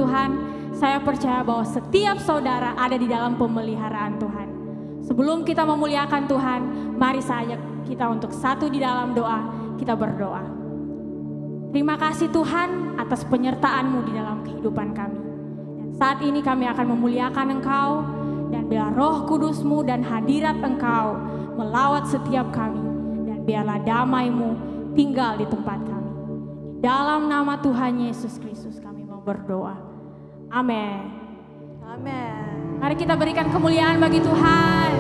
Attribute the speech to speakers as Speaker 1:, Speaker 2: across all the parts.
Speaker 1: Tuhan, saya percaya bahwa setiap saudara ada di dalam pemeliharaan Tuhan. Sebelum kita memuliakan Tuhan, mari saya ajak kita untuk satu di dalam doa, kita berdoa. Terima kasih Tuhan atas penyertaan-Mu di dalam kehidupan kami. Dan saat ini kami akan memuliakan Engkau, dan biar Roh Kudus-Mu dan hadirat Engkau melawat setiap kami, dan biarlah damai-Mu tinggal di tempat kami. Di dalam nama Tuhan Yesus Kristus kami mau berdoa. Amin.
Speaker 2: Amin.
Speaker 1: Mari kita berikan kemuliaan bagi Tuhan.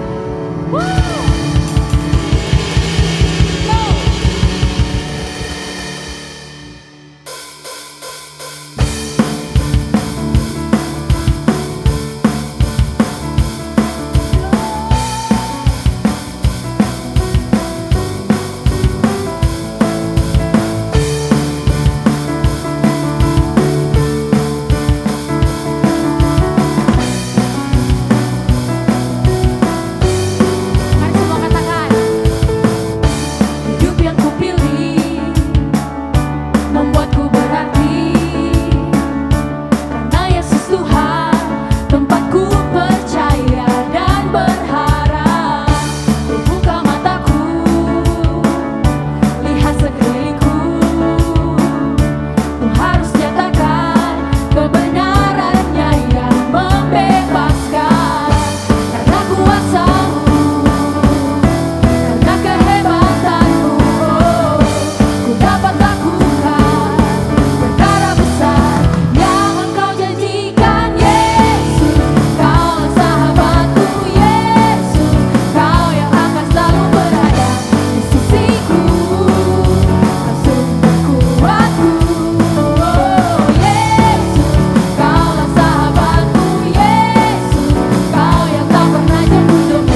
Speaker 3: Kau yang tak pernah jatuh.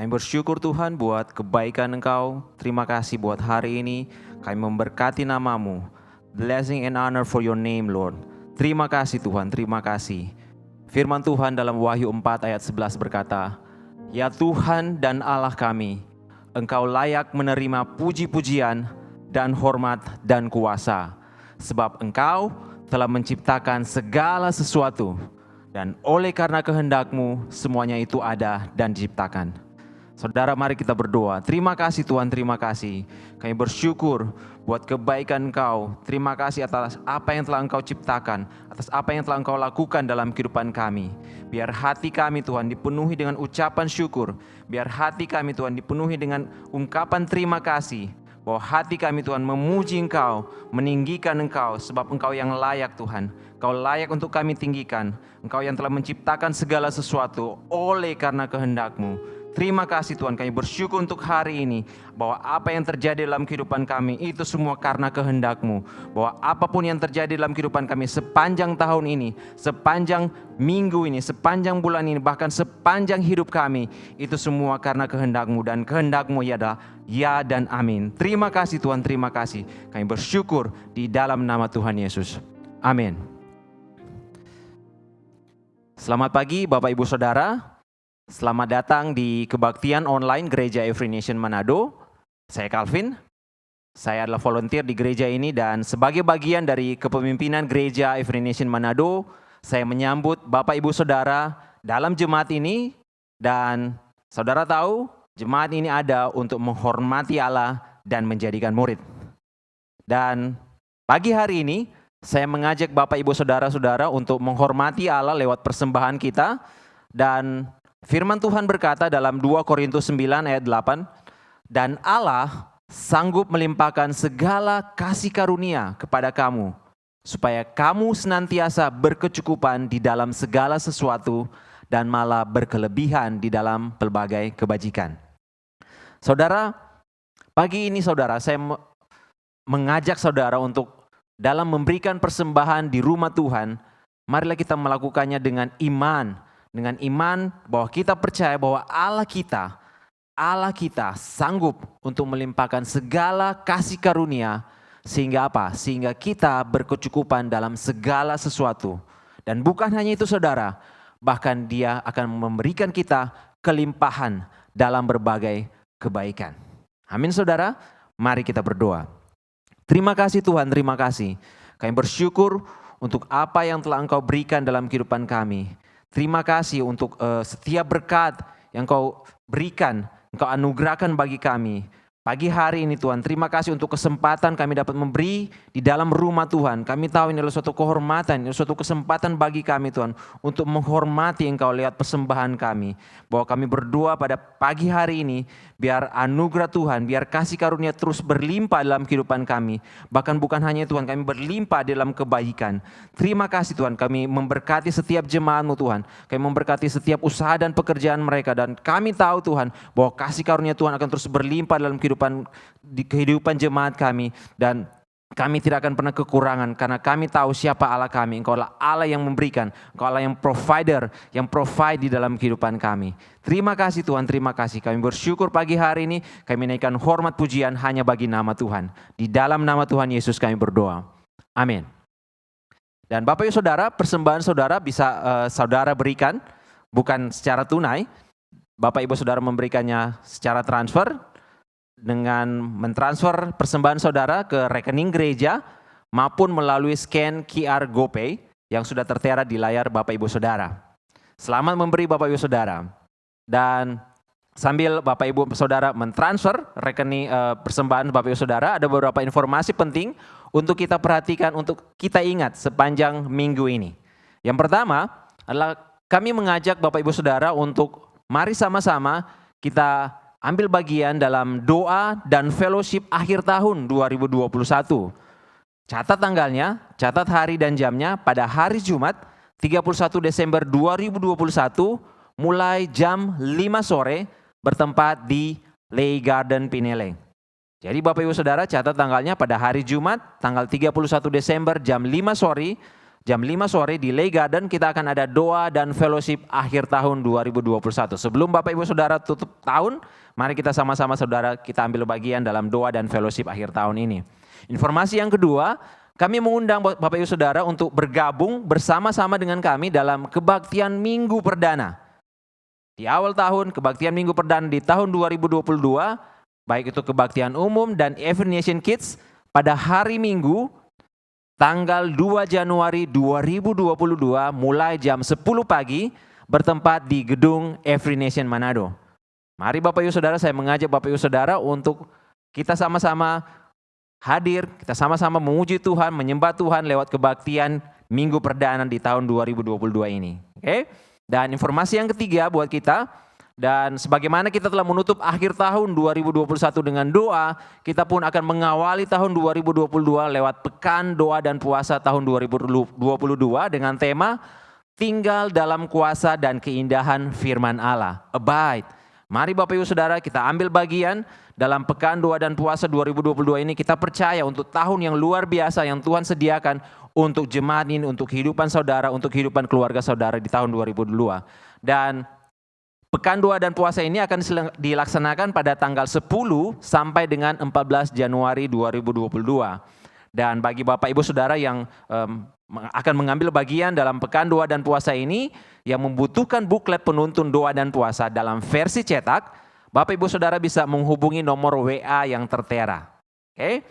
Speaker 3: Kami bersyukur Tuhan buat kebaikan Engkau. Terima kasih buat hari ini. Kami memberkati nama-Mu. Blessing and honor for your name, Lord. Terima kasih Tuhan, terima kasih. Firman Tuhan dalam Wahyu 4 ayat 11 berkata, Ya Tuhan dan Allah kami, Engkau layak menerima puji-pujian dan hormat dan kuasa. Sebab Engkau telah menciptakan segala sesuatu, dan oleh karena kehendak-Mu semuanya itu ada dan diciptakan. Saudara, mari kita berdoa. Terima kasih Tuhan, terima kasih. Kami bersyukur buat kebaikan Engkau. Terima kasih atas apa yang telah Engkau ciptakan, atas apa yang telah Engkau lakukan dalam kehidupan kami. Biar hati kami Tuhan dipenuhi dengan ucapan syukur. Biar hati kami Tuhan dipenuhi dengan ungkapan terima kasih. Bahwa hati kami Tuhan memuji Engkau, meninggikan Engkau, sebab Engkau yang layak Tuhan. Engkau layak untuk kami tinggikan. Engkau yang telah menciptakan segala sesuatu oleh karena kehendak-Mu. Terima kasih Tuhan, kami bersyukur untuk hari ini bahwa apa yang terjadi dalam kehidupan kami itu semua karena kehendak-Mu. Bahwa apapun yang terjadi dalam kehidupan kami sepanjang tahun ini, sepanjang minggu ini, sepanjang bulan ini, bahkan sepanjang hidup kami, itu semua karena kehendak-Mu, dan kehendak-Mu adalah ya dan amin. Terima kasih Tuhan, terima kasih. Kami bersyukur di dalam nama Tuhan Yesus. Amin. Selamat pagi Bapak Ibu Saudara. Selamat datang di kebaktian online Gereja Every Nation Manado. Saya Calvin. Saya adalah volunteer di gereja ini dan sebagai bagian dari kepemimpinan Gereja Every Nation Manado, saya menyambut Bapak Ibu Saudara dalam jemaat ini. Dan saudara tahu, jemaat ini ada untuk menghormati Allah dan menjadikan murid. Dan pagi hari ini, saya mengajak Bapak Ibu Saudara-saudara untuk menghormati Allah lewat persembahan kita. Dan firman Tuhan berkata dalam 2 Korintus 9 ayat 8, dan Allah sanggup melimpahkan segala kasih karunia kepada kamu, supaya kamu senantiasa berkecukupan di dalam segala sesuatu dan malah berkelebihan di dalam pelbagai kebajikan. Saudara, pagi ini saudara, saya mengajak saudara untuk dalam memberikan persembahan di rumah Tuhan, marilah kita melakukannya dengan iman. Dengan iman bahwa kita percaya bahwa Allah kita sanggup untuk melimpahkan segala kasih karunia. Sehingga apa? Sehingga kita berkecukupan dalam segala sesuatu. Dan bukan hanya itu saudara, bahkan Dia akan memberikan kita kelimpahan dalam berbagai kebaikan. Amin saudara, mari kita berdoa. Terima kasih Tuhan, terima kasih. Kami bersyukur untuk apa yang telah Engkau berikan dalam kehidupan kami. Terima kasih untuk setiap berkat yang Engkau berikan, Engkau anugerahkan bagi kami. Pagi hari ini Tuhan, terima kasih untuk kesempatan kami dapat memberi di dalam rumah Tuhan. Kami tahu ini adalah suatu kehormatan, ini suatu kesempatan bagi kami Tuhan untuk menghormati Engkau lewat persembahan kami. Bahwa kami berdoa pada pagi hari ini, biar anugerah Tuhan, biar kasih karunia terus berlimpah dalam kehidupan kami. Bahkan bukan hanya Tuhan, kami berlimpah dalam kebaikan. Terima kasih Tuhan, kami memberkati setiap jemaat-Mu Tuhan. Kami memberkati setiap usaha dan pekerjaan mereka. Dan kami tahu Tuhan, bahwa kasih karunia Tuhan akan terus berlimpah dalam kehidupan jemaat kami, dan kami tidak akan pernah kekurangan karena kami tahu siapa Allah kami. Engkau adalah Allah yang memberikan, Engkau Allah yang provider, yang provide di dalam kehidupan kami. Terima kasih Tuhan, terima kasih. Kami bersyukur pagi hari ini, kami naikkan hormat pujian hanya bagi nama Tuhan. Di dalam nama Tuhan Yesus kami berdoa. Amin. Dan Bapak Ibu Saudara, persembahan saudara bisa saudara berikan bukan secara tunai. Bapak Ibu Saudara memberikannya secara transfer, dengan mentransfer persembahan saudara ke rekening gereja maupun melalui scan QR GoPay yang sudah tertera di layar Bapak Ibu Saudara. Selamat memberi Bapak Ibu Saudara. Dan sambil Bapak Ibu Saudara mentransfer rekening persembahan Bapak Ibu Saudara, ada beberapa informasi penting untuk kita perhatikan, untuk kita ingat sepanjang minggu ini. Yang pertama adalah kami mengajak Bapak Ibu Saudara untuk mari sama-sama kita ambil bagian dalam doa dan fellowship akhir tahun 2021. Catat tanggalnya, catat hari dan jamnya pada hari Jumat 31 Desember 2021 mulai jam 5 sore bertempat di Lei Garden Pineleng. Jadi Bapak Ibu Saudara catat tanggalnya pada hari Jumat tanggal 31 Desember jam 5 sore jam 5 sore di Lei Garden kita akan ada doa dan fellowship akhir tahun 2021. Sebelum Bapak Ibu Saudara tutup tahun, mari kita sama-sama saudara kita ambil bagian dalam doa dan fellowship akhir tahun ini. Informasi yang kedua, kami mengundang Bapak Ibu Saudara untuk bergabung bersama-sama dengan kami dalam kebaktian Minggu Perdana. Di awal tahun, kebaktian Minggu Perdana di tahun 2022, baik itu kebaktian umum dan Every Nation Kids pada hari Minggu, tanggal 2 Januari 2022 mulai jam 10 pagi bertempat di gedung Every Nation Manado. Mari Bapak Ibu Saudara, saya mengajak Bapak Ibu Saudara untuk kita sama-sama hadir, kita sama-sama memuji Tuhan, menyembah Tuhan lewat kebaktian Minggu Perdana di tahun 2022 ini. Oke? Dan informasi yang ketiga buat kita, dan sebagaimana kita telah menutup akhir tahun 2021 dengan doa, kita pun akan mengawali tahun 2022 lewat pekan doa dan puasa tahun 2022 dengan tema tinggal dalam kuasa dan keindahan firman Allah. Abide. Mari Bapak Ibu Saudara kita ambil bagian dalam pekan doa dan puasa 2022 ini. Kita percaya untuk tahun yang luar biasa yang Tuhan sediakan untuk jemaat ini, untuk kehidupan saudara, untuk kehidupan keluarga saudara di tahun 2022. Dan pekan doa dan puasa ini akan dilaksanakan pada tanggal 10 sampai dengan 14 Januari 2022. Dan bagi Bapak Ibu Saudara yang akan mengambil bagian dalam pekan doa dan puasa ini, yang membutuhkan buklet penuntun doa dan puasa dalam versi cetak, Bapak Ibu Saudara bisa menghubungi nomor WA yang tertera. Oke?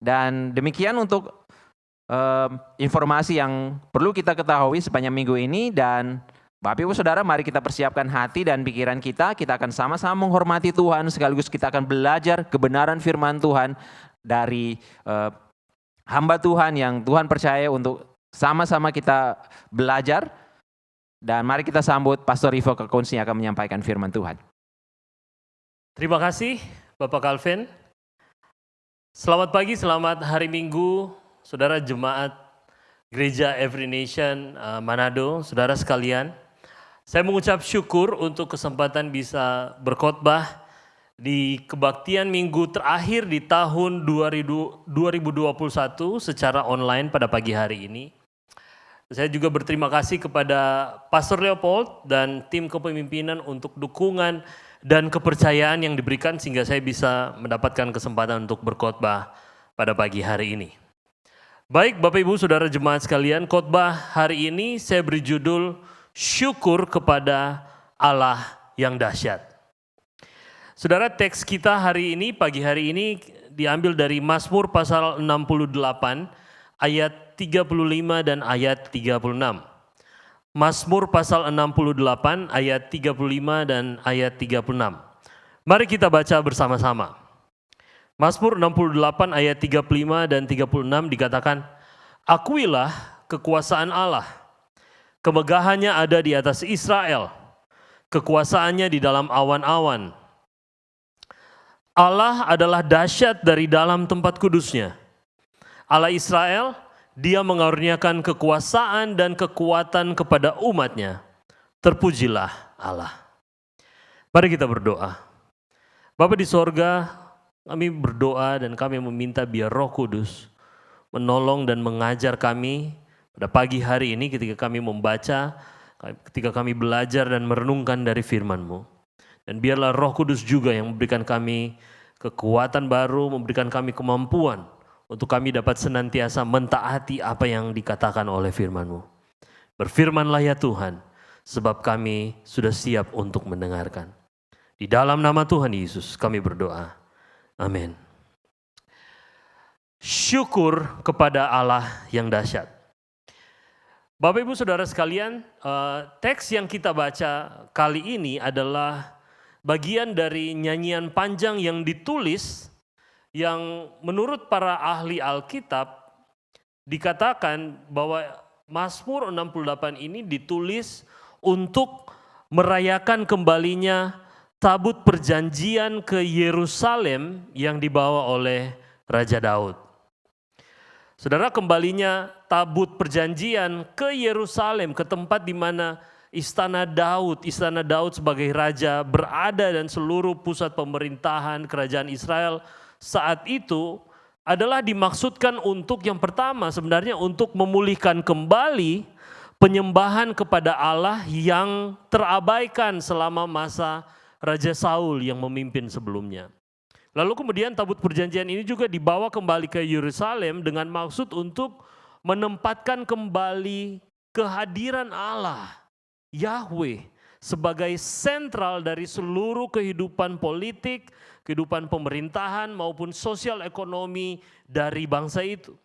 Speaker 3: Dan demikian untuk informasi yang perlu kita ketahui sepanjang minggu ini. Dan Bapak Ibu Saudara, mari kita persiapkan hati dan pikiran kita. Kita akan sama-sama menghormati Tuhan, sekaligus kita akan belajar kebenaran firman Tuhan dari hamba Tuhan yang Tuhan percaya untuk sama-sama kita belajar. Dan mari kita sambut Pastor Ivo Kekunci yang akan menyampaikan firman Tuhan.
Speaker 4: Terima kasih Bapak Calvin. Selamat pagi, selamat hari Minggu, saudara jemaat Gereja Every Nation Manado, saudara sekalian. Saya mengucap syukur untuk kesempatan bisa berkhotbah di kebaktian minggu terakhir di tahun 2021 secara online pada pagi hari ini. Saya juga berterima kasih kepada Pastor Leopold dan tim kepemimpinan untuk dukungan dan kepercayaan yang diberikan sehingga saya bisa mendapatkan kesempatan untuk berkhotbah pada pagi hari ini. Baik Bapak Ibu Saudara jemaat sekalian, khotbah hari ini saya beri judul Syukur kepada Allah yang dahsyat. Saudara, teks kita hari ini, pagi hari ini diambil dari Mazmur pasal 68 ayat 35 dan ayat 36. Mazmur pasal 68 ayat 35 dan ayat 36. Mari kita baca bersama-sama. Mazmur 68 ayat 35 dan 36 dikatakan, akuilah kekuasaan Allah, kemegahannya ada di atas Israel, kekuasaannya di dalam awan-awan. Allah adalah dahsyat dari dalam tempat kudusnya. Allah Israel, Dia mengaruniakan kekuasaan dan kekuatan kepada umatnya. Terpujilah Allah. Mari kita berdoa. Bapa di sorga, kami berdoa dan kami meminta biar Roh Kudus menolong dan mengajar kami pada pagi hari ini ketika kami membaca, ketika kami belajar dan merenungkan dari firman-Mu. Dan biarlah Roh Kudus juga yang memberikan kami kekuatan baru, memberikan kami kemampuan untuk kami dapat senantiasa mentaati apa yang dikatakan oleh firman-Mu. Berfirmanlah ya Tuhan, sebab kami sudah siap untuk mendengarkan. Di dalam nama Tuhan Yesus kami berdoa. Amin. Syukur kepada Allah yang dahsyat. Bapak Ibu Saudara sekalian, teks yang kita baca kali ini adalah bagian dari nyanyian panjang yang ditulis yang menurut para ahli Alkitab dikatakan bahwa Mazmur 68 ini ditulis untuk merayakan kembalinya tabut perjanjian ke Yerusalem yang dibawa oleh Raja Daud. Saudara, kembalinya tabut perjanjian ke Yerusalem, ke tempat di mana istana Daud sebagai raja berada dan seluruh pusat pemerintahan kerajaan Israel saat itu adalah dimaksudkan untuk yang pertama sebenarnya untuk memulihkan kembali penyembahan kepada Allah yang terabaikan selama masa Raja Saul yang memimpin sebelumnya. Lalu kemudian tabut perjanjian ini juga dibawa kembali ke Yerusalem dengan maksud untuk menempatkan kembali kehadiran Allah, Yahweh, sebagai sentral dari seluruh kehidupan politik, kehidupan pemerintahan maupun sosial ekonomi dari bangsa itu.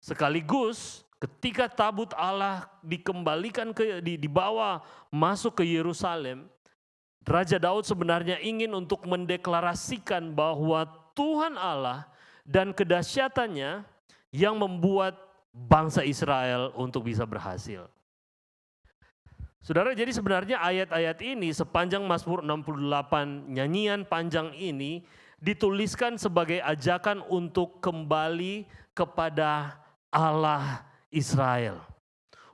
Speaker 4: Sekaligus ketika tabut Allah dikembalikan dibawa masuk ke Yerusalem, Raja Daud sebenarnya ingin untuk mendeklarasikan bahwa Tuhan Allah dan kedahsyatannya yang membuat bangsa Israel untuk bisa berhasil. Saudara, jadi sebenarnya ayat-ayat ini sepanjang Mazmur 68 nyanyian panjang ini dituliskan sebagai ajakan untuk kembali kepada Allah Israel.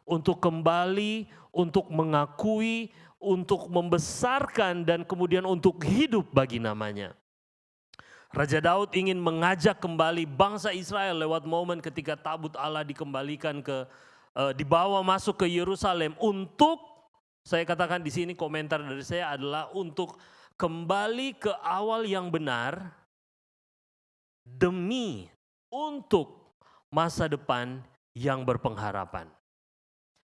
Speaker 4: Untuk kembali, untuk mengakui, untuk membesarkan dan kemudian untuk hidup bagi namanya. Raja Daud ingin mengajak kembali bangsa Israel lewat momen ketika tabut Allah dikembalikan dibawa masuk ke Yerusalem untuk, saya katakan di sini komentar dari saya adalah untuk kembali ke awal yang benar demi untuk masa depan yang berpengharapan.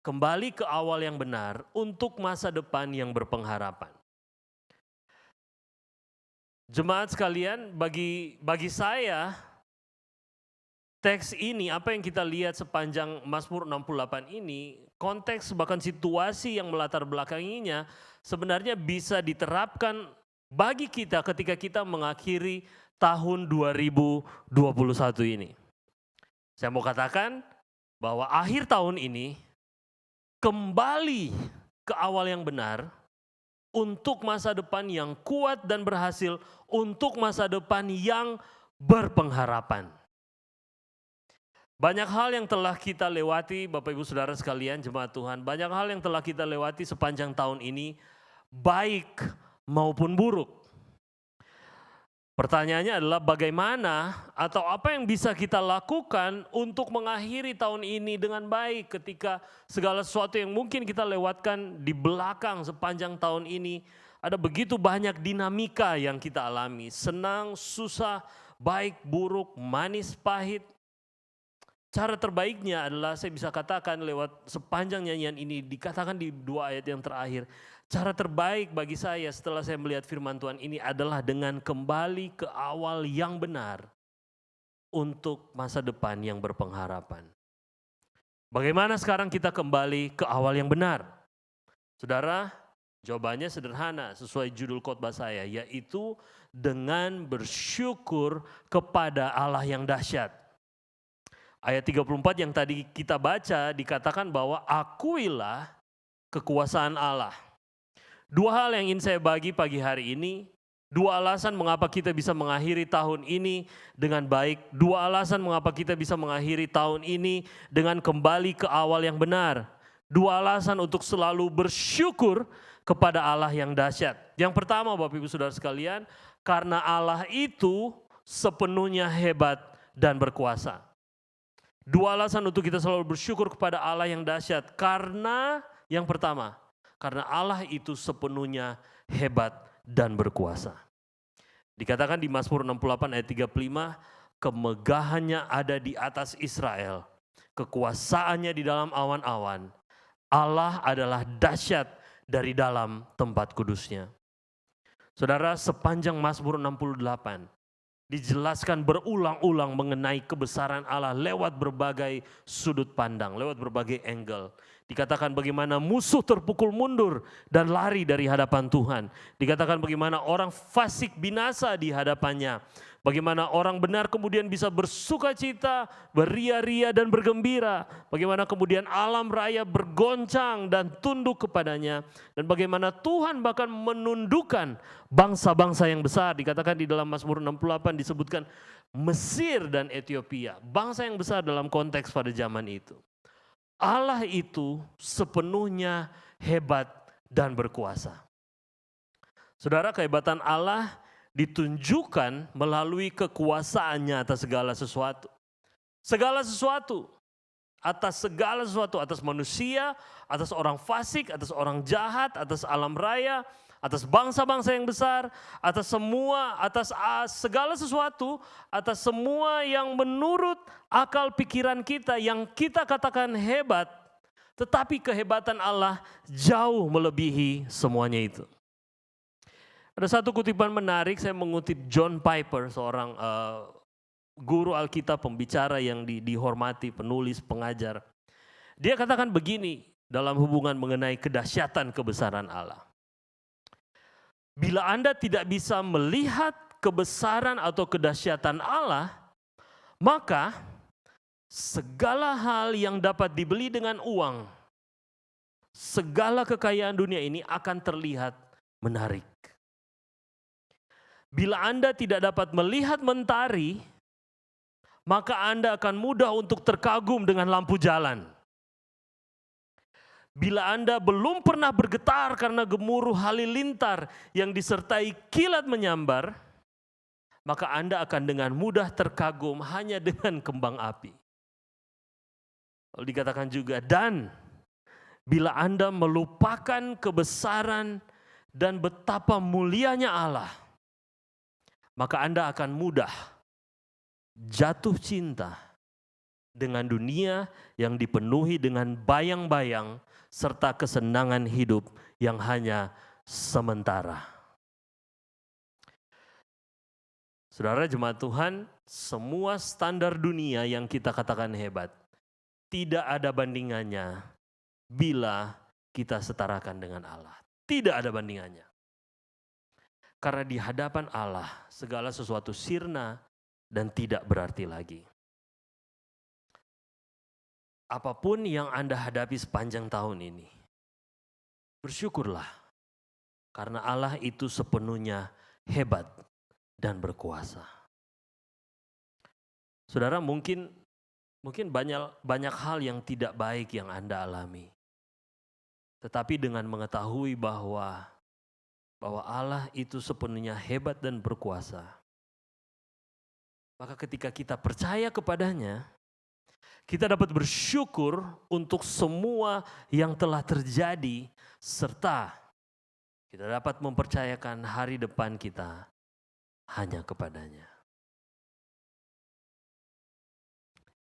Speaker 4: Kembali ke awal yang benar untuk masa depan yang berpengharapan. Jemaat sekalian, bagi saya teks ini, apa yang kita lihat sepanjang Mazmur 68 ini, konteks bahkan situasi yang melatar belakanginya sebenarnya bisa diterapkan bagi kita ketika kita mengakhiri tahun 2021 ini. Saya mau katakan bahwa akhir tahun ini kembali ke awal yang benar untuk masa depan yang kuat dan berhasil, untuk masa depan yang berpengharapan. Banyak hal yang telah kita lewati, Bapak Ibu Saudara sekalian, jemaat Tuhan, banyak hal yang telah kita lewati sepanjang tahun ini, baik maupun buruk. Pertanyaannya adalah bagaimana atau apa yang bisa kita lakukan untuk mengakhiri tahun ini dengan baik ketika segala sesuatu yang mungkin kita lewatkan di belakang sepanjang tahun ini, ada begitu banyak dinamika yang kita alami, senang, susah, baik, buruk, manis, pahit. Cara terbaiknya adalah saya bisa katakan lewat sepanjang nyanyian ini, dikatakan di 2 ayat yang terakhir, cara terbaik bagi saya setelah saya melihat firman Tuhan ini adalah dengan kembali ke awal yang benar untuk masa depan yang berpengharapan. Bagaimana sekarang kita kembali ke awal yang benar? Saudara, jawabannya sederhana sesuai judul khotbah saya, yaitu dengan bersyukur kepada Allah yang dahsyat. Ayat 34 yang tadi kita baca dikatakan bahwa akuilah kekuasaan Allah. 2 hal yang ingin saya bagi pagi hari ini, 2 alasan mengapa kita bisa mengakhiri tahun ini dengan baik, 2 alasan mengapa kita bisa mengakhiri tahun ini dengan kembali ke awal yang benar, 2 alasan untuk selalu bersyukur kepada Allah yang dahsyat. Yang pertama Bapak Ibu Saudara sekalian, karena Allah itu sepenuhnya hebat dan berkuasa. 2 alasan untuk kita selalu bersyukur kepada Allah yang dahsyat. Karena yang pertama, karena Allah itu sepenuhnya hebat dan berkuasa. Dikatakan di Mazmur 68 ayat 35, kemegahannya ada di atas Israel, kekuasaannya di dalam awan-awan. Allah adalah dahsyat dari dalam tempat kudusnya. Saudara, sepanjang Mazmur 68, dijelaskan berulang-ulang mengenai kebesaran Allah lewat berbagai sudut pandang, lewat berbagai angle. Dikatakan bagaimana musuh terpukul mundur dan lari dari hadapan Tuhan. Dikatakan bagaimana orang fasik binasa di hadapannya. Bagaimana orang benar kemudian bisa bersuka cita, beria-ria dan bergembira. Bagaimana kemudian alam raya bergoncang dan tunduk kepadanya. Dan bagaimana Tuhan bahkan menundukkan bangsa-bangsa yang besar. Dikatakan di dalam Mazmur 68 disebutkan Mesir dan Ethiopia. Bangsa yang besar dalam konteks pada zaman itu. Allah itu sepenuhnya hebat dan berkuasa. Saudara, kehebatan Allah ditunjukkan melalui kekuasaannya atas segala sesuatu. Segala sesuatu, atas manusia, atas orang fasik, atas orang jahat, atas alam raya, atas bangsa-bangsa yang besar, atas segala sesuatu, atas semua yang menurut akal pikiran kita yang kita katakan hebat, tetapi kehebatan Allah jauh melebihi semuanya itu. Ada satu kutipan menarik, saya mengutip John Piper, seorang guru Alkitab, pembicara yang dihormati, penulis, pengajar. Dia katakan begini dalam hubungan mengenai kedahsyatan kebesaran Allah. Bila Anda tidak bisa melihat kebesaran atau kedahsyatan Allah, maka segala hal yang dapat dibeli dengan uang, segala kekayaan dunia ini akan terlihat menarik. Bila Anda tidak dapat melihat mentari, maka Anda akan mudah untuk terkagum dengan lampu jalan. Bila Anda belum pernah bergetar karena gemuruh halilintar yang disertai kilat menyambar, maka Anda akan dengan mudah terkagum hanya dengan kembang api. Lalu dikatakan juga, dan bila Anda melupakan kebesaran dan betapa mulianya Allah, maka Anda akan mudah jatuh cinta dengan dunia yang dipenuhi dengan bayang-bayang serta kesenangan hidup yang hanya sementara. Saudara jemaat Tuhan, semua standar dunia yang kita katakan hebat, tidak ada bandingannya bila kita setarakan dengan Allah. Tidak ada bandingannya. Karena di hadapan Allah segala sesuatu sirna dan tidak berarti lagi. Apapun yang Anda hadapi sepanjang tahun ini, bersyukurlah. Karena Allah itu sepenuhnya hebat dan berkuasa. Saudara, mungkin banyak hal yang tidak baik yang Anda alami. Tetapi dengan mengetahui bahwa Allah itu sepenuhnya hebat dan berkuasa, maka ketika kita percaya kepadanya, kita dapat bersyukur untuk semua yang telah terjadi, serta kita dapat mempercayakan hari depan kita hanya kepadanya.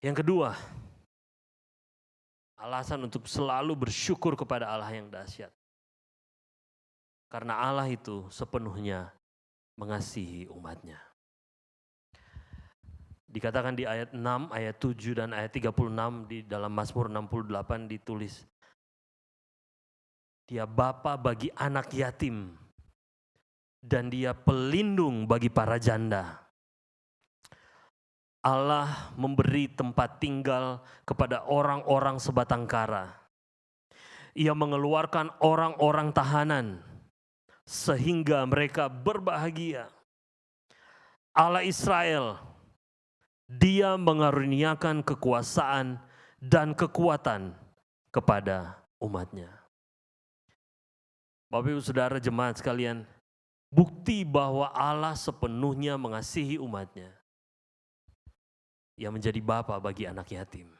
Speaker 4: Yang kedua, alasan untuk selalu bersyukur kepada Allah yang dahsyat. Karena Allah itu sepenuhnya mengasihi umatnya. Dikatakan di ayat 6, ayat 7 dan ayat 36 di dalam Mazmur 68 ditulis, Dia bapa bagi anak yatim dan Dia pelindung bagi para janda. Allah memberi tempat tinggal kepada orang-orang sebatang kara. Ia mengeluarkan orang-orang tahanan sehingga mereka berbahagia. Allah Israel, Dia mengaruniakan kekuasaan dan kekuatan kepada umatnya. Bapak Ibu Saudara jemaat sekalian, bukti bahwa Allah sepenuhnya mengasihi umatnya. Ia menjadi bapa bagi anak yatim.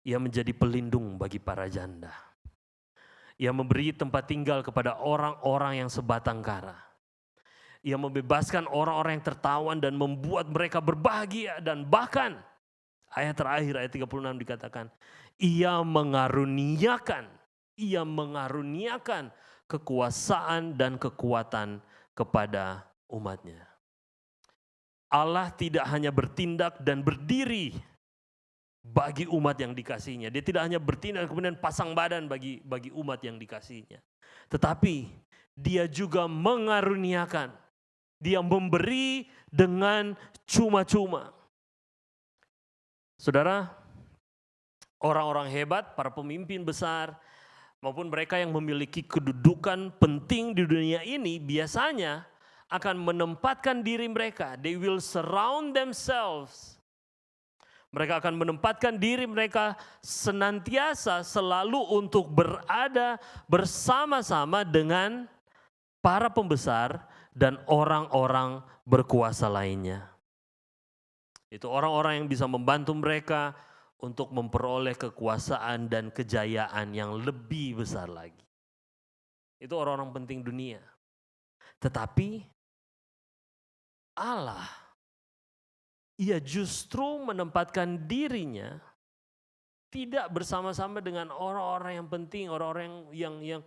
Speaker 4: Ia menjadi pelindung bagi para janda. Ia memberi tempat tinggal kepada orang-orang yang sebatang kara. Ia membebaskan orang-orang yang tertawan dan membuat mereka berbahagia. Dan bahkan ayat terakhir, ayat 36 dikatakan, Ia mengaruniakan kekuasaan dan kekuatan kepada umatnya. Allah tidak hanya bertindak dan berdiri bagi umat yang dikasihinya. Dia tidak hanya bertindak kemudian pasang badan bagi umat yang dikasihinya. Tetapi Dia juga mengaruniakan. Dia memberi dengan cuma-cuma. Saudara, orang-orang hebat, para pemimpin besar, maupun mereka yang memiliki kedudukan penting di dunia ini biasanya akan menempatkan diri mereka. They will surround themselves. Mereka akan menempatkan diri mereka senantiasa selalu untuk berada bersama-sama dengan para pembesar dan orang-orang berkuasa lainnya. Itu orang-orang yang bisa membantu mereka untuk memperoleh kekuasaan dan kejayaan yang lebih besar lagi. Itu orang-orang penting dunia. Tetapi Allah, Ia justru menempatkan dirinya tidak bersama-sama dengan orang-orang yang penting, orang-orang yang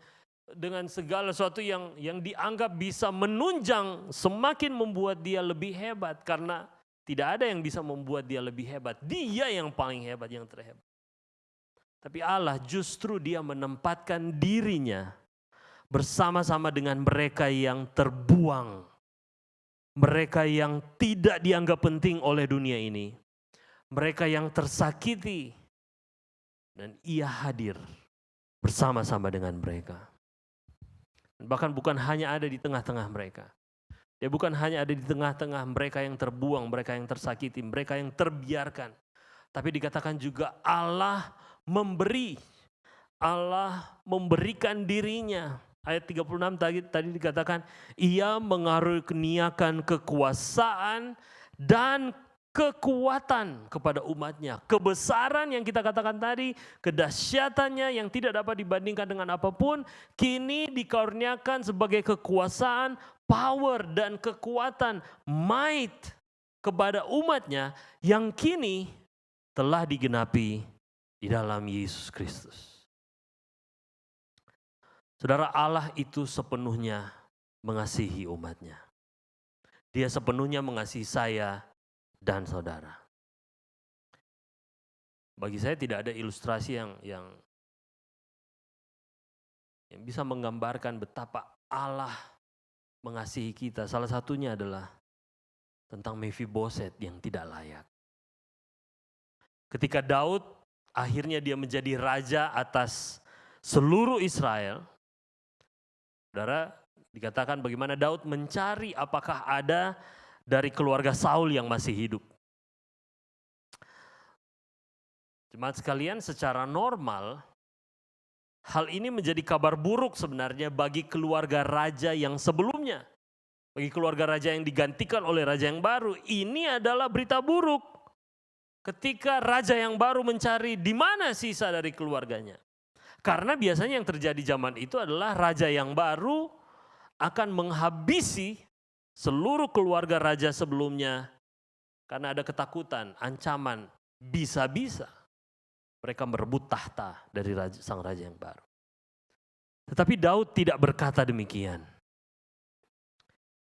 Speaker 4: dengan segala sesuatu yang dianggap bisa menunjang, semakin membuat dia lebih hebat, karena tidak ada yang bisa membuat dia lebih hebat. Dia yang paling hebat, yang terhebat. Tapi Allah justru dia menempatkan dirinya bersama-sama dengan mereka yang terbuang, mereka yang tidak dianggap penting oleh dunia ini, mereka yang tersakiti, dan Ia hadir bersama-sama dengan mereka. Bahkan bukan hanya ada di tengah-tengah mereka. Dia bukan hanya ada di tengah-tengah mereka yang terbuang, mereka yang tersakiti, mereka yang terbiarkan. Tapi dikatakan juga Allah memberikan dirinya. Ayat 36 tadi dikatakan, Ia mengaruniakan kekuasaan dan kekuatan kepada umatnya. Kebesaran yang kita katakan tadi, kedahsyatannya yang tidak dapat dibandingkan dengan apapun, kini dikaruniakan sebagai kekuasaan, power dan kekuatan, might kepada umatnya yang kini telah digenapi di dalam Yesus Kristus. Saudara, Allah itu sepenuhnya mengasihi umatnya. Dia sepenuhnya mengasihi saya dan saudara. Bagi saya tidak ada ilustrasi yang bisa menggambarkan betapa Allah mengasihi kita. Salah satunya adalah tentang Mephiboset yang tidak layak. Ketika Daud akhirnya dia menjadi raja atas seluruh Israel, saudara, dikatakan bagaimana Daud mencari apakah ada dari keluarga Saul yang masih hidup. Jemaat sekalian, secara normal hal ini menjadi kabar buruk sebenarnya bagi keluarga raja yang sebelumnya. Bagi keluarga raja yang digantikan oleh raja yang baru, ini adalah berita buruk. Ketika raja yang baru mencari di mana sisa dari keluarganya. Karena biasanya yang terjadi zaman itu adalah raja yang baru akan menghabisi seluruh keluarga raja sebelumnya karena ada ketakutan, ancaman, bisa-bisa mereka merebut tahta dari sang raja yang baru. Tetapi Daud tidak berkata demikian.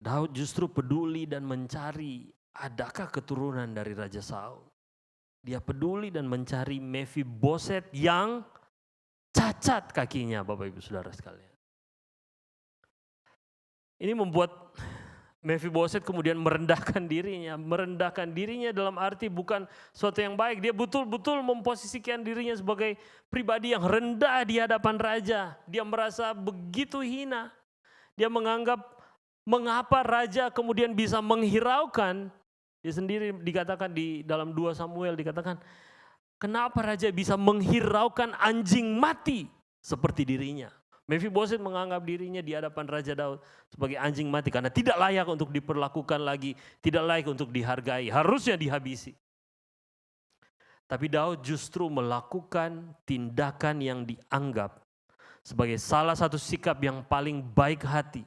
Speaker 4: Daud justru peduli dan mencari adakah keturunan dari Raja Saul. Dia peduli dan mencari Mephiboset yang cacat kakinya, Bapak Ibu Saudara sekalian. Ini membuat Mephiboset kemudian merendahkan dirinya dalam arti bukan sesuatu yang baik. Dia betul-betul memposisikan dirinya sebagai pribadi yang rendah di hadapan raja. Dia merasa begitu hina. Dia menganggap mengapa raja kemudian bisa menghiraukan. Dia sendiri dikatakan di dalam 2 Samuel dikatakan, kenapa raja bisa menghiraukan anjing mati seperti dirinya. Mephiboset menganggap dirinya di hadapan Raja Daud sebagai anjing mati karena tidak layak untuk diperlakukan lagi, tidak layak untuk dihargai, harusnya dihabisi. Tapi Daud justru melakukan tindakan yang dianggap sebagai salah satu sikap yang paling baik hati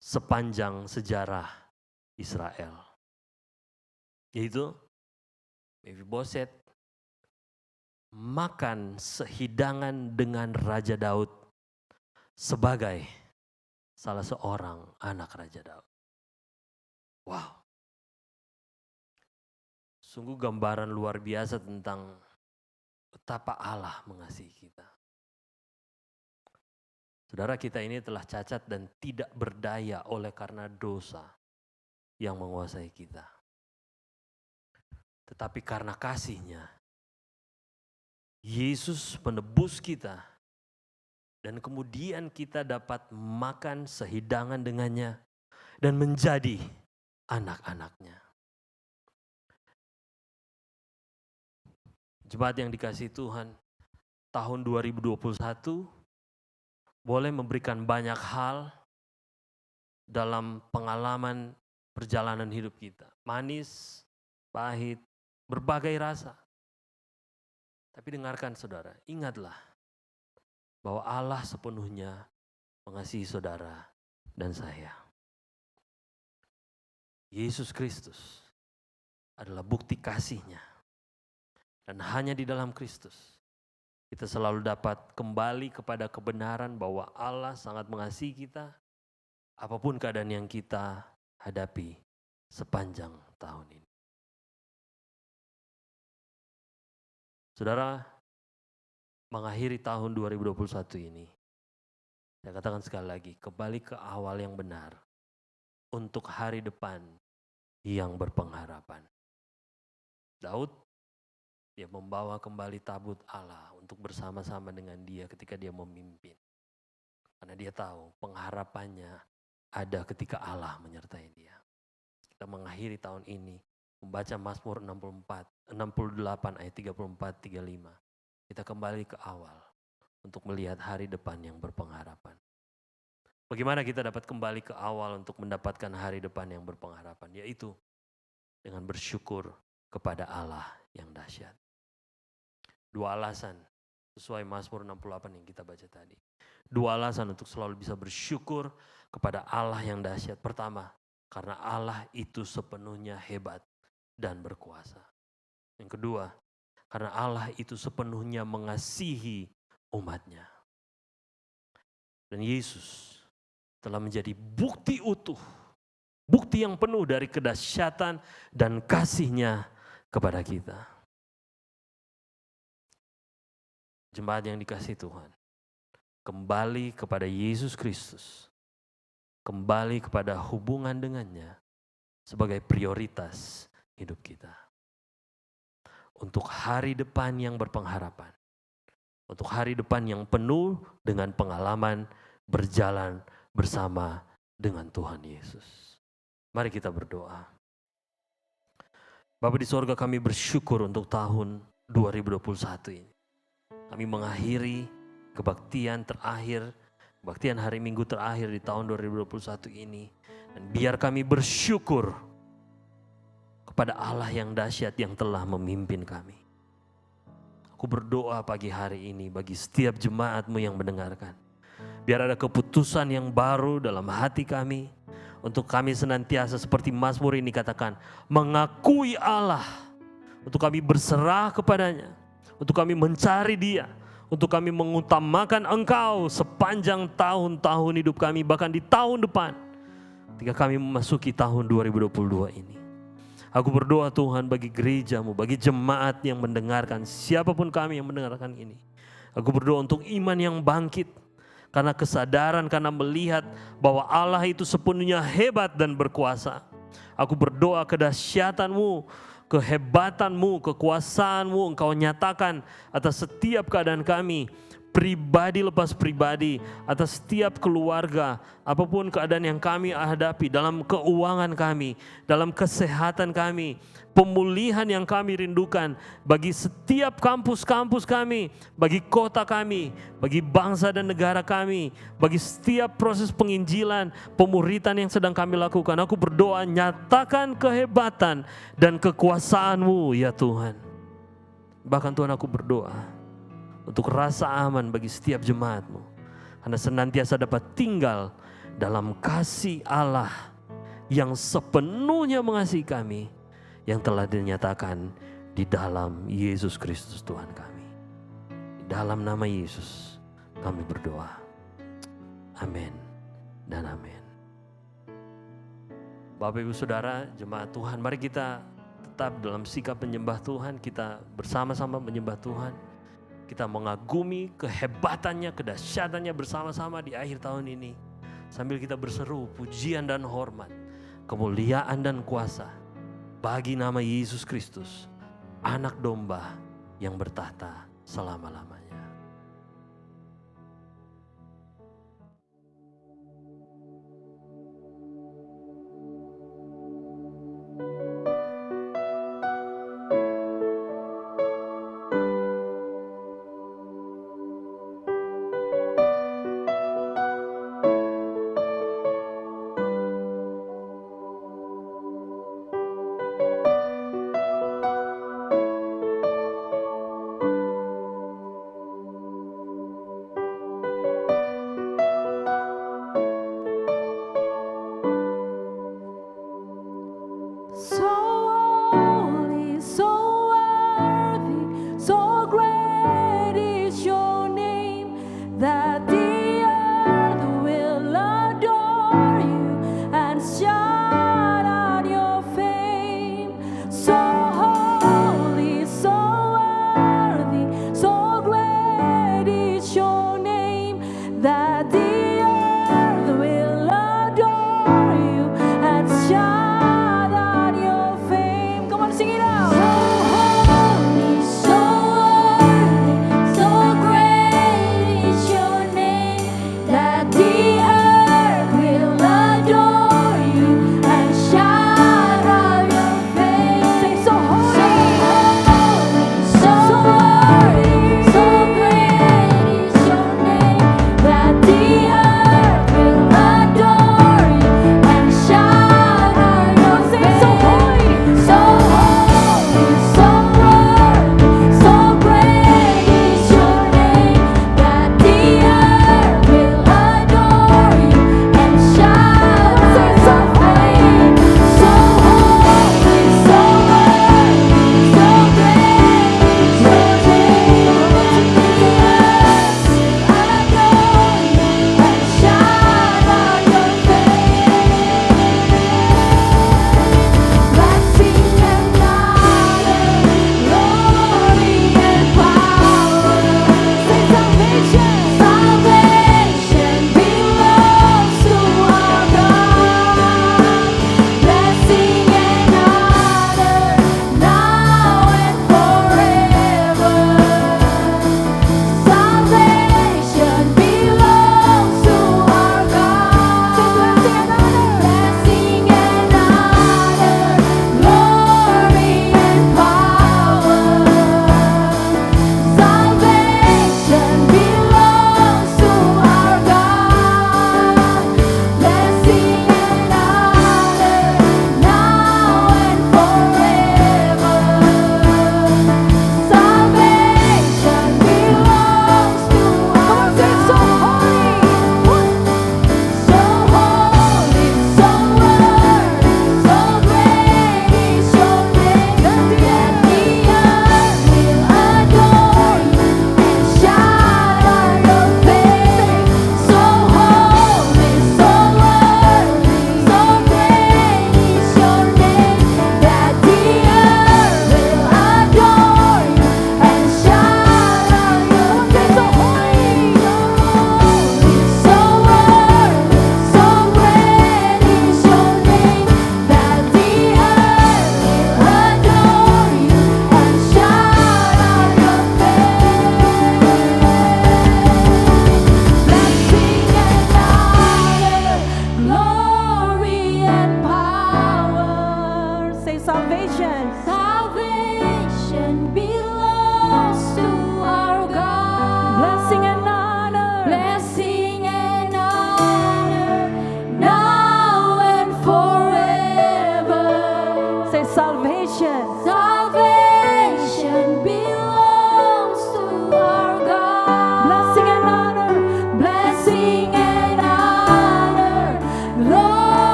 Speaker 4: sepanjang sejarah Israel. Yaitu Mephiboset makan sehidangan dengan Raja Daud sebagai salah seorang anak Raja Daud. Wow. Sungguh gambaran luar biasa tentang betapa Allah mengasihi kita. Saudara, kita ini telah cacat dan tidak berdaya oleh karena dosa yang menguasai kita. Tetapi karena kasih-Nya, Yesus menebus kita dan kemudian kita dapat makan sehidangan dengannya dan menjadi anak-anaknya. Jemaat yang dikasihi Tuhan, tahun 2021 boleh memberikan banyak hal dalam pengalaman perjalanan hidup kita. Manis, pahit, berbagai rasa. Tapi dengarkan saudara, ingatlah bahwa Allah sepenuhnya mengasihi saudara dan saya. Yesus Kristus adalah bukti kasih-Nya. Dan hanya di dalam Kristus kita selalu dapat kembali kepada kebenaran bahwa Allah sangat mengasihi kita apapun keadaan yang kita hadapi sepanjang tahun ini. Saudara, mengakhiri tahun 2021 ini, saya katakan sekali lagi, kembali ke awal yang benar untuk hari depan yang berpengharapan. Daud, dia membawa kembali tabut Allah untuk bersama-sama dengan dia ketika dia memimpin. Karena dia tahu pengharapannya ada ketika Allah menyertai dia. Kita mengakhiri tahun ini membaca Mazmur 68 ayat 34-35. Kita kembali ke awal untuk melihat hari depan yang berpengharapan. Bagaimana kita dapat kembali ke awal untuk mendapatkan hari depan yang berpengharapan? Yaitu dengan bersyukur kepada Allah yang dahsyat. 2 alasan sesuai Mazmur 68 yang kita baca tadi. 2 alasan untuk selalu bisa bersyukur kepada Allah yang dahsyat. Pertama, karena Allah itu sepenuhnya hebat dan berkuasa. Yang kedua, karena Allah itu sepenuhnya mengasihi umatnya. Dan Yesus telah menjadi bukti utuh, bukti yang penuh dari kedahsyatan dan kasih-Nya kepada kita. Jemaat yang dikasihi Tuhan, kembali kepada Yesus Kristus, kembali kepada hubungan dengannya sebagai prioritas hidup kita. Untuk hari depan yang berpengharapan, untuk hari depan yang penuh dengan pengalaman berjalan bersama dengan Tuhan Yesus. Mari kita berdoa. Bapa di sorga, kami bersyukur untuk tahun 2021 ini. Kami mengakhiri kebaktian terakhir, kebaktian hari Minggu terakhir di tahun 2021 ini. Dan biar kami bersyukur kepada Allah yang dahsyat yang telah memimpin kami. Aku berdoa pagi hari ini bagi setiap jemaat-Mu yang mendengarkan. Biar ada keputusan yang baru dalam hati kami. Untuk kami senantiasa seperti Mazmur ini katakan, mengakui Allah. Untuk kami berserah kepadanya. Untuk kami mencari Dia. Untuk kami mengutamakan Engkau sepanjang tahun-tahun hidup kami. Bahkan di tahun depan. Ketika kami memasuki tahun 2022 ini. Aku berdoa Tuhan bagi gereja-Mu, bagi jemaat yang mendengarkan, siapapun kami yang mendengarkan ini. Aku berdoa untuk iman yang bangkit. Karena kesadaran, karena melihat bahwa Allah itu sepenuhnya hebat dan berkuasa. Aku berdoa kedahsyatan-Mu, kehebatan-Mu, kekuasaan-Mu Engkau nyatakan atas setiap keadaan kami. Pribadi lepas pribadi, atas setiap keluarga, apapun keadaan yang kami hadapi, dalam keuangan kami, dalam kesehatan kami, pemulihan yang kami rindukan, bagi setiap kampus-kampus kami, bagi kota kami, bagi bangsa dan negara kami, bagi setiap proses penginjilan, pemuritan yang sedang kami lakukan. Aku berdoa, nyatakan kehebatan dan kekuasaan-Mu ya Tuhan. Bahkan Tuhan, aku berdoa untuk rasa aman bagi setiap jemaat-Mu. Karena senantiasa dapat tinggal dalam kasih Allah yang sepenuhnya mengasihi kami. Yang telah dinyatakan di dalam Yesus Kristus Tuhan kami. Di dalam nama Yesus kami berdoa. Amin dan amin. Bapak Ibu Saudara, jemaat Tuhan, mari kita tetap dalam sikap menyembah Tuhan. Kita bersama-sama menyembah Tuhan. Kita mengagumi kehebatannya, kedahsyatannya bersama-sama di akhir tahun ini. Sambil kita berseru pujian dan hormat, kemuliaan dan kuasa bagi nama Yesus Kristus, Anak Domba yang bertahta selama-lamanya.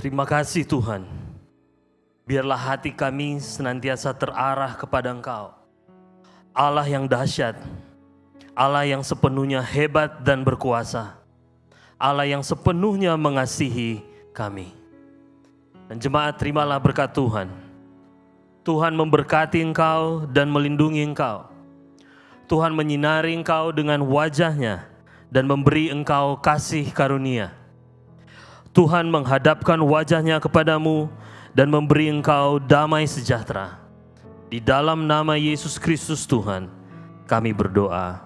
Speaker 4: Terima kasih Tuhan. Biarlah hati kami senantiasa terarah kepada Engkau. Allah yang dahsyat, Allah yang sepenuhnya hebat dan berkuasa, Allah yang sepenuhnya mengasihi kami. Dan jemaat, terimalah berkat Tuhan. Tuhan memberkati engkau dan melindungi engkau. Tuhan menyinari engkau dengan wajah-Nya dan memberi engkau kasih karunia. Tuhan menghadapkan wajah-Nya kepadamu dan memberi engkau damai sejahtera. Di dalam nama Yesus Kristus Tuhan, kami berdoa.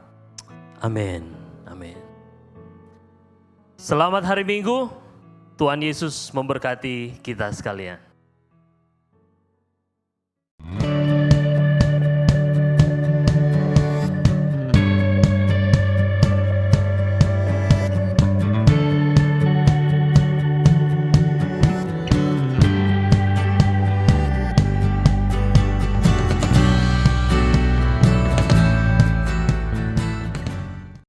Speaker 4: Amin. Amin. Selamat hari Minggu. Tuhan Yesus memberkati kita sekalian.